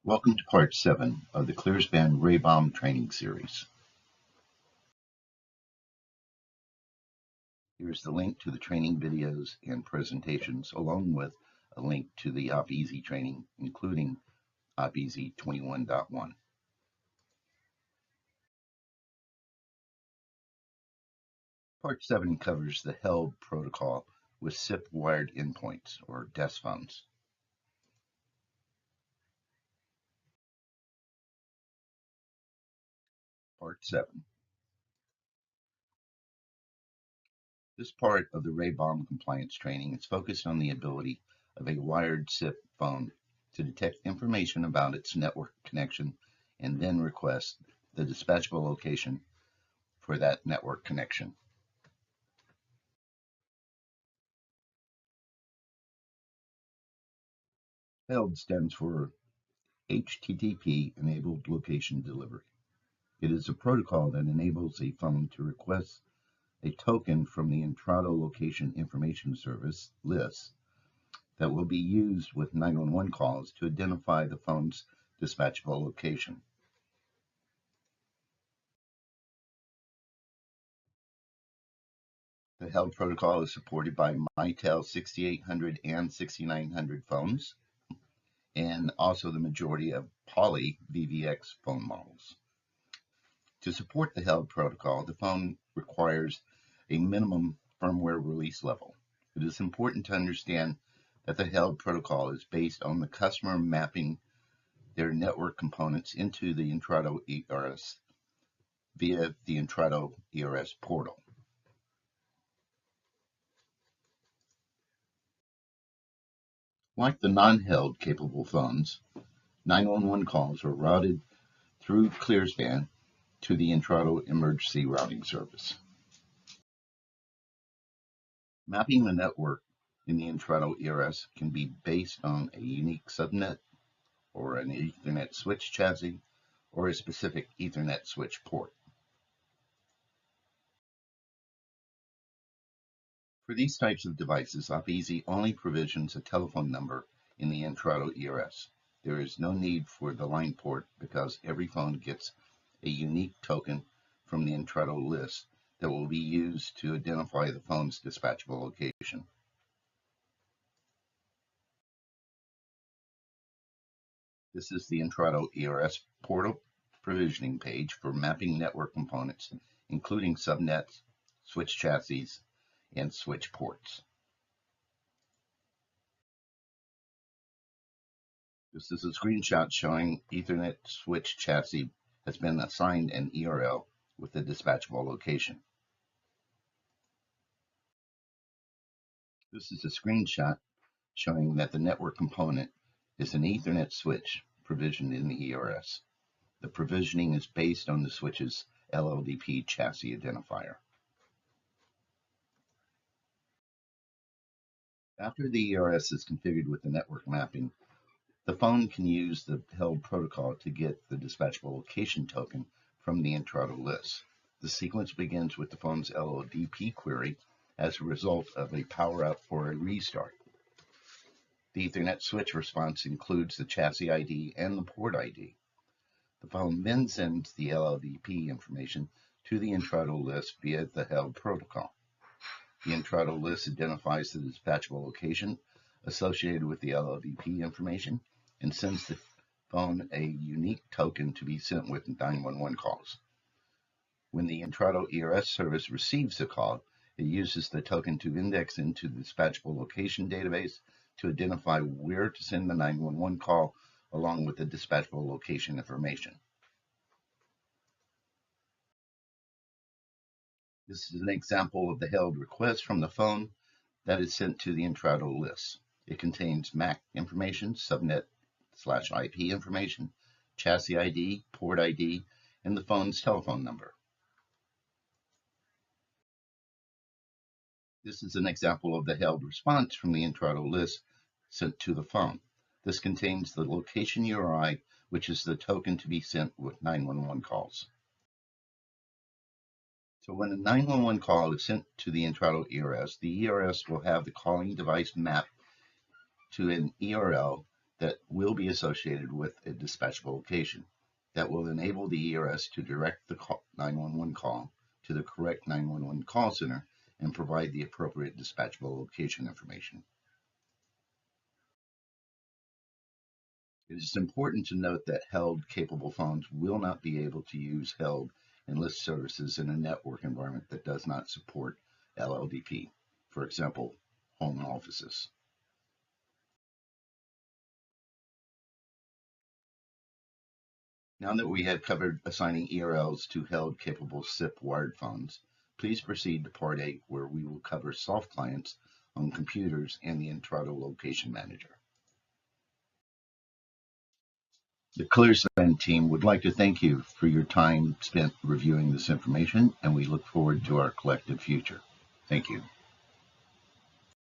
Welcome to Part 7 of the Clearspan Baum training series. Here's the link to the training videos and presentations, along with a link to the OpEasy training, including OpEasy 21.1. Part 7 covers the held protocol with SIP wired endpoints, or desk phones. Part 7. This part of the Baum compliance training is focused on the ability of a wired SIP phone to detect information about its network connection and then request the dispatchable location for that network connection. HELD stands for HTTP Enabled Location Delivery. It is a protocol that enables a phone to request a token from the Intrado Location Information Service list that will be used with 911 calls to identify the phone's dispatchable location. The HELD protocol is supported by Mitel 6800 and 6900 phones, and also the majority of Poly VVX phone models. To support the HELD protocol, the phone requires a minimum firmware release level. It is important to understand that the HELD protocol is based on the customer mapping their network components into the Intrado ERS via the Intrado ERS portal. Like the non-HELD capable phones, 911 calls are routed through Clearspan to the Intrado emergency routing service. Mapping the network in the Intrado ERS can be based on a unique subnet or an Ethernet switch chassis or a specific Ethernet switch port. For these types of devices, OpEasy only provisions a telephone number in the Intrado ERS. There is no need for the line port because every phone gets a unique token from the Intrado list that will be used to identify the phone's dispatchable location. This is the Intrado ERS portal provisioning page for mapping network components, including subnets, switch chassis, and switch ports. This is a screenshot showing Ethernet switch chassis has been assigned an ERL with the dispatchable location. This is a screenshot showing that the network component is an Ethernet switch provisioned in the ERS. The provisioning is based on the switch's LLDP chassis identifier. After the ERS is configured with the network mapping, the phone can use the HELD protocol to get the dispatchable location token from the Intrado list. The sequence begins with the phone's LLDP query as a result of a power up or a restart. The Ethernet switch response includes the chassis ID and the port ID. The phone then sends the LLDP information to the Intrado list via the HELD protocol. The Intrado list identifies the dispatchable location associated with the LLDP information and sends the phone a unique token to be sent with 911 calls. When the Intrado ERS service receives the call, it uses the token to index into the dispatchable location database to identify where to send the 911 call along with the dispatchable location information. This is an example of the HELD request from the phone that is sent to the Intrado list. It contains MAC information, subnet/IP information, chassis ID, port ID, and the phone's telephone number. This is an example of the HELD response from the Intrado list sent to the phone. This contains the location URI, which is the token to be sent with 911 calls. So when a 911 call is sent to the Intrado ERS, the ERS will have the calling device mapped to an ERL that will be associated with a dispatchable location that will enable the ERS to direct the 911 call to the correct 911 call center and provide the appropriate dispatchable location information. It is important to note that held-capable phones will not be able to use held and list services in a network environment that does not support LLDP, for example, home offices. Now that we have covered assigning ERLs to held-capable SIP wired phones, please proceed to Part 8, where we will cover soft clients on computers and the Intrado Location Manager. The Clearspan team would like to thank you for your time spent reviewing this information, and we look forward to our collective future. Thank you.